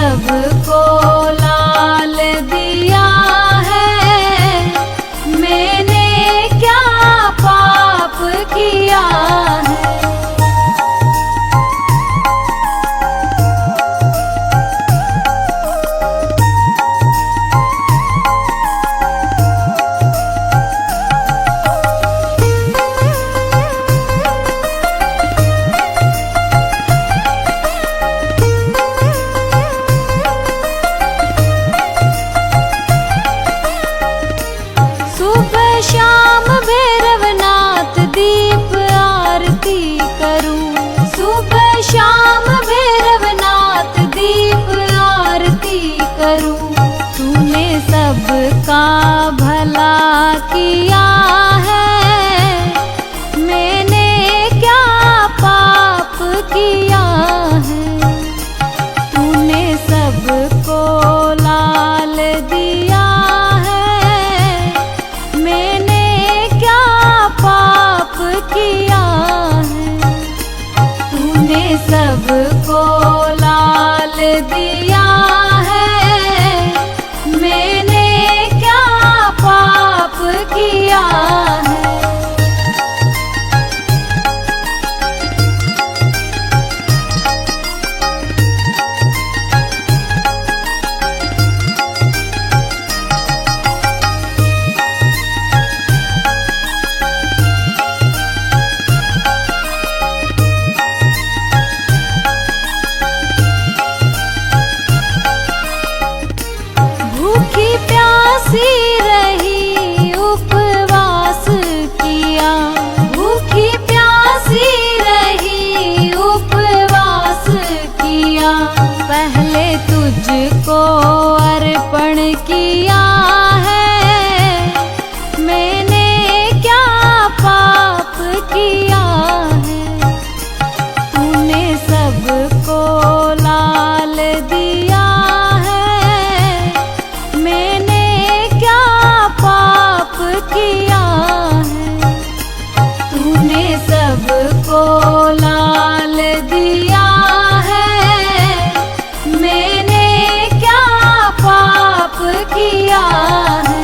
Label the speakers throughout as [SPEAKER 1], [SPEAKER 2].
[SPEAKER 1] सबको लाल दिया है, मैंने क्या पाप किया है। सुबह शाम भैरवनाथ दीप आरती करूं, सुबह शाम भैरवनाथ दीप आरती करूं। तूने सबका भला किया है, मैंने क्या पाप किया है। तूने सबको लाल दिया है, मैंने क्या पाप किया है। तूने सबको लाल दिया है, मैंने क्या पाप किया है। भूखी प्यासी रही उपवास किया, भूखी प्यासी रही उपवास किया। पहले तुझको अर्पण किया है, मैंने क्या पाप किया है। तूने सबको लाल दिया है, मैंने क्या पाप किया है। तूने सबको लाल दिया है, मैंने क्या पाप किया है।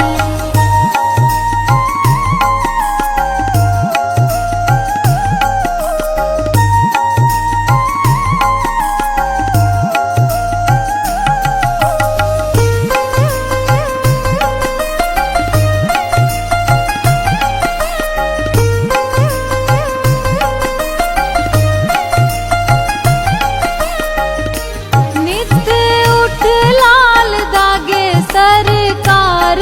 [SPEAKER 1] नित उठ लाल दागे सरकार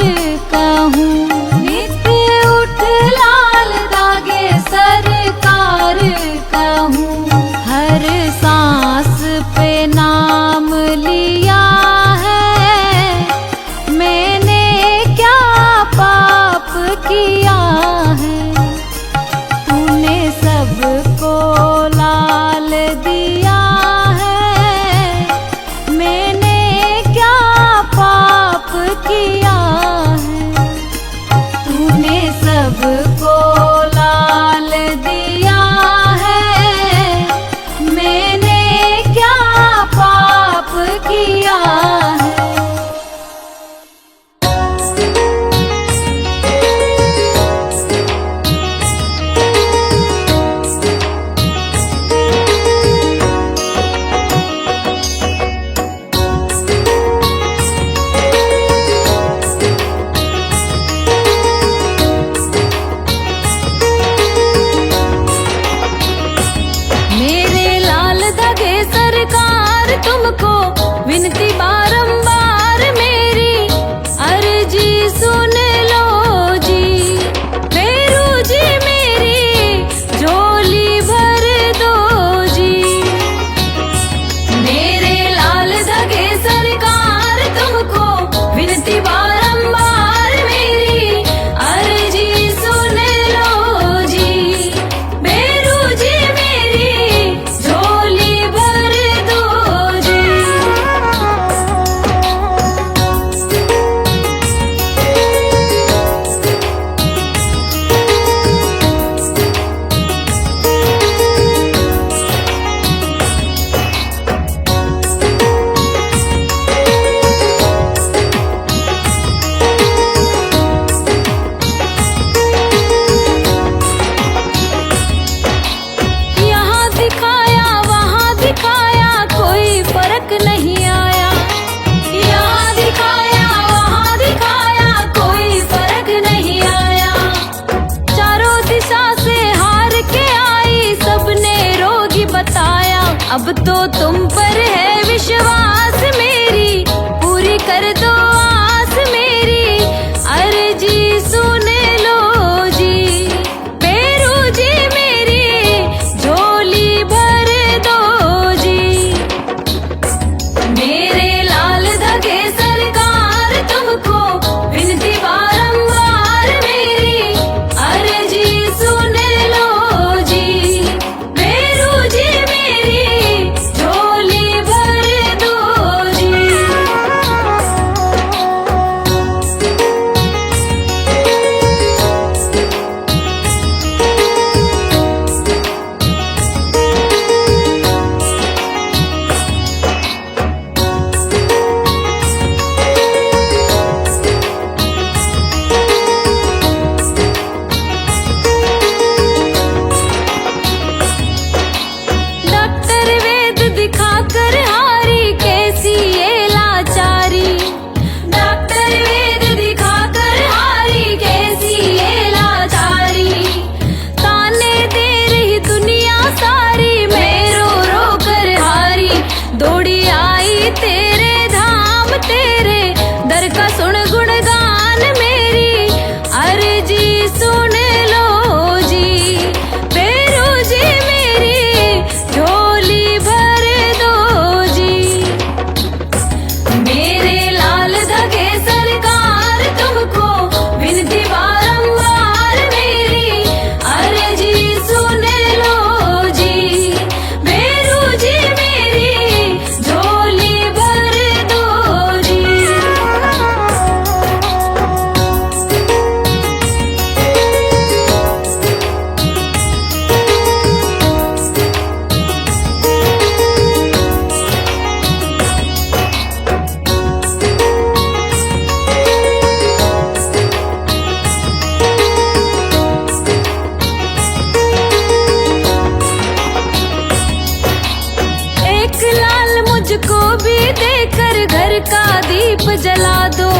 [SPEAKER 1] घर का दीप जला दो।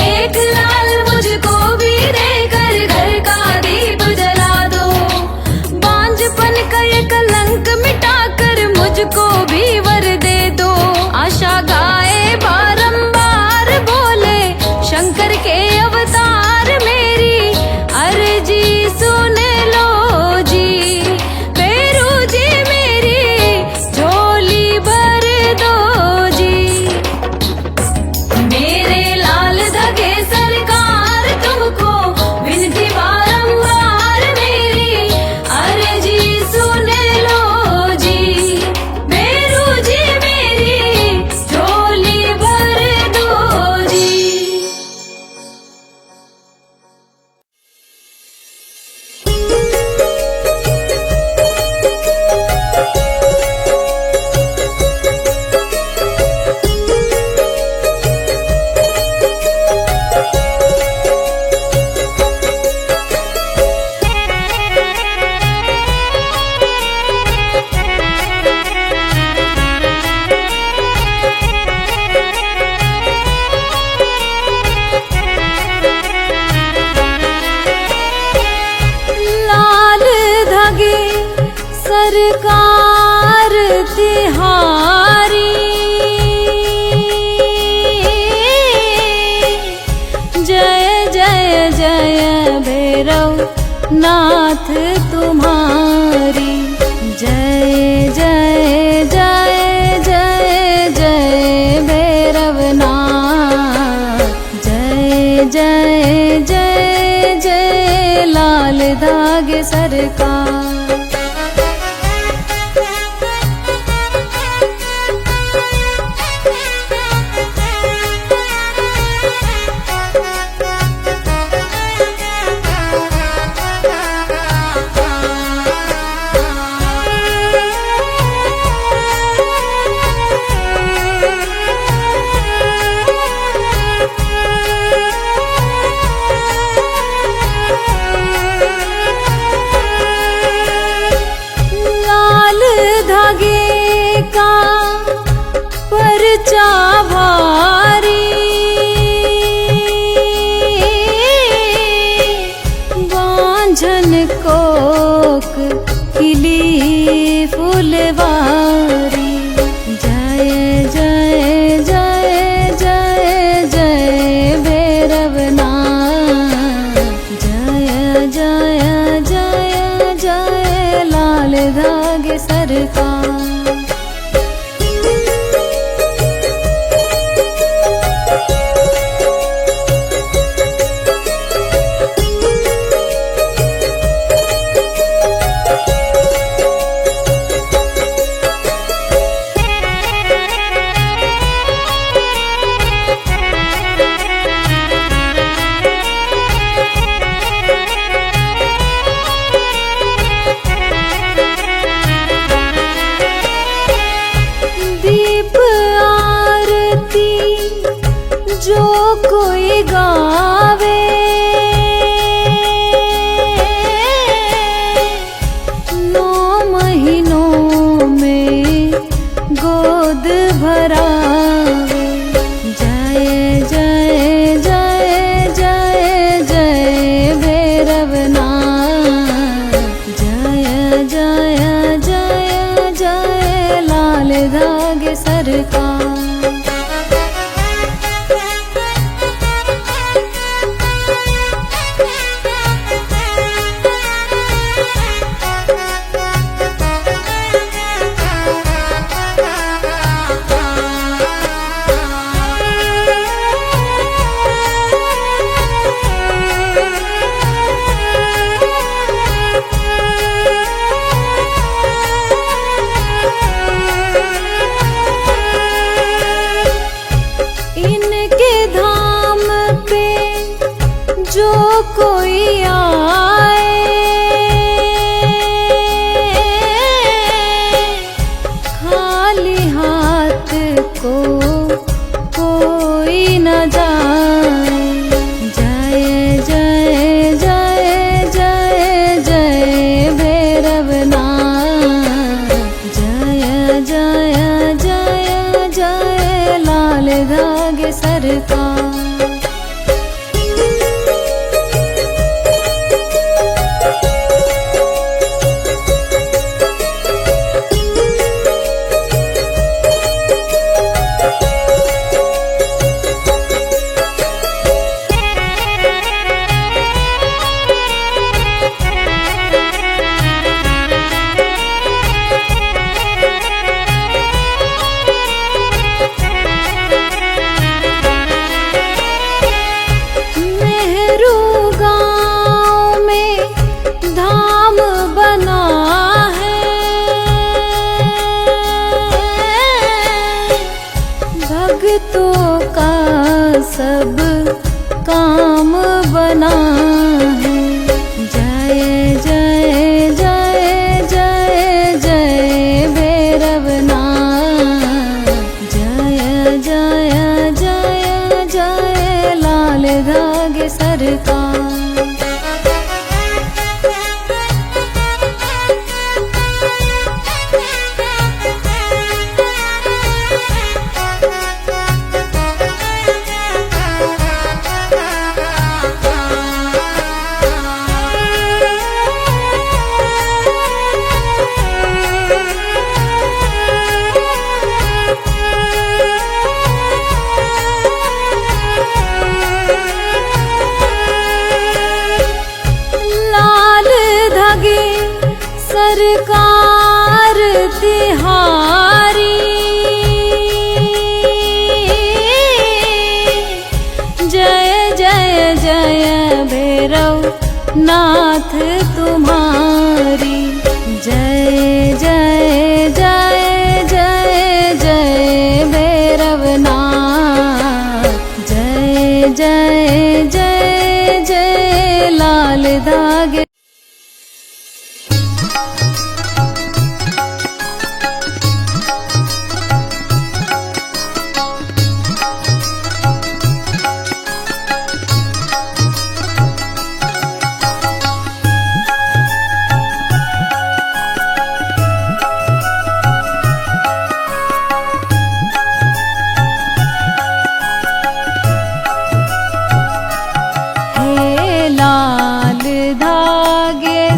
[SPEAKER 1] एक लाल मुझको भी देकर घर का दीप जला दो। बांझपन का ये कलंक मिटाकर मुझको भी वर दे दो। आशा गाए बारंबार बोले शंकर के अवतार, मेरी अर्जी सुन लो जी। भैरू जी मेरी झोली भर दो जी। मेरे लाल धागे सरकार तुमको विनती बारंबार, मेरी अर्जी सुन लो जी। भैरू जी मेरी झोली भर दो जी। लाल धागे सरकार तिहारी, जय जय जय भैरव नाथ तुम्हारी। जय जय जय जय जय भैरव नाथ। जय जय जय जय लाल धागे सरकार। लाल धागे का परचा भारी, बांझन कोक खिली फुलवारी। जय जय जय जय जय भैरव नाथ। जय जय जय जय लाल धागे सरकार। दीप आरती जो कोई गावे, नौ महीनों में गोद भरावे। जय जय जय जय जय भैरव नाथ। जय जय जय जय लाल धागे सरकार। धागे सरकार। भक्तों का सब काम बना है। जय जय जय जय जय भैरवनाथ, जय जय जय जय लाल धागे सरकार। सरकार तिहारी, जय जय जय भैरव नाथ तुम्हारी। जय जय जय जय जय भैरव नाथ, जय जय जय जय लाल धागे।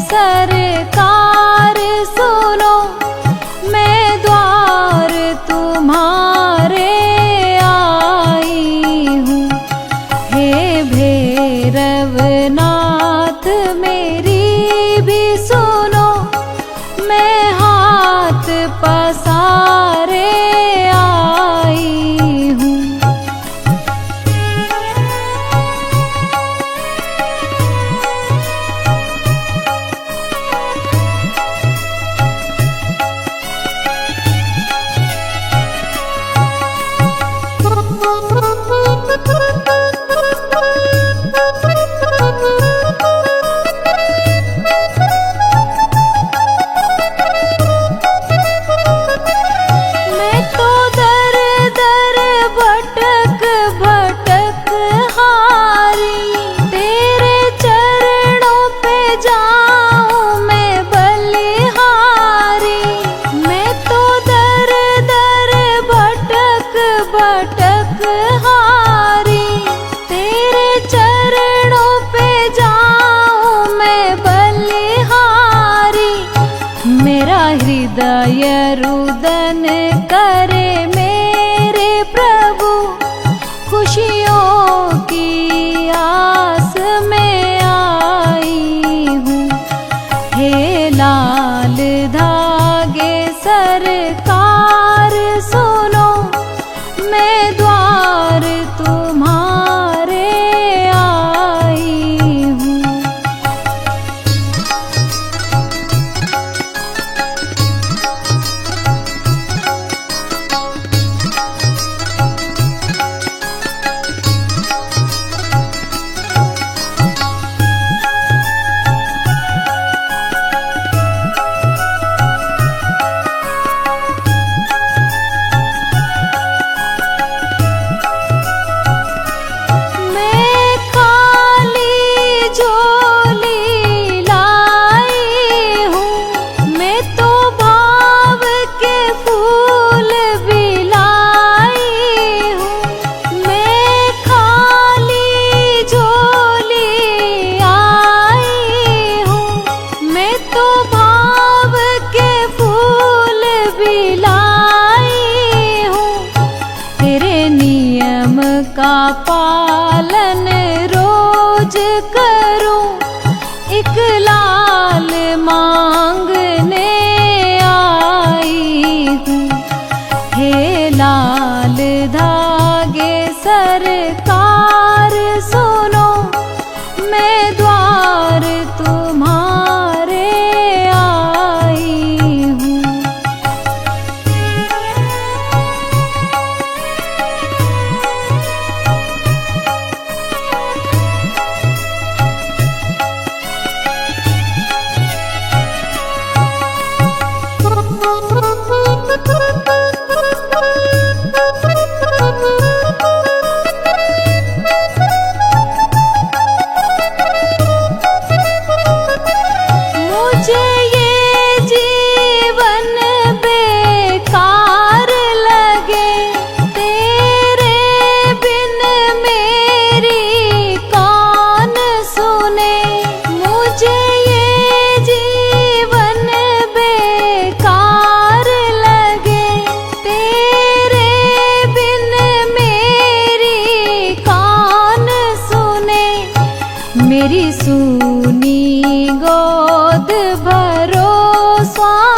[SPEAKER 1] सरकार सुनो, मैं द्वार तुम्हारे आई हूँ। हे भैरवनाथ मेरी भी सुनो, मैं हाथ पसारे आई हूँ। मैं तो दर दर भटक भटक हारी, तेरे चरणों पे जाऊं मैं बलिहारी। मैं तो दर दर भटक भटक हारी, तेरे चरणों पे जाऊं मैं बलिहारी। मेरा हृदय रुदन करे मेरे प्रभु, खुशियों की आस में आई हूँ। हे लाल धागे सरकार सुनो, मैं द्वार तुम्हारे आई हूँ। नियम का पालन रोज करूं, एक लाल मांगने आई हूँ। हे लाल धागे सरकार सुनो, मैं द्वार तुम्हारे आई हूँ। मुझे ये जीवन बेकार लगे, तेरे बिन मेरी कौन सुने। मुझे ये जीवन बेकार लगे, तेरे बिन मेरी कौन सुने। मेरी सूनी गोद भरो स्वामी,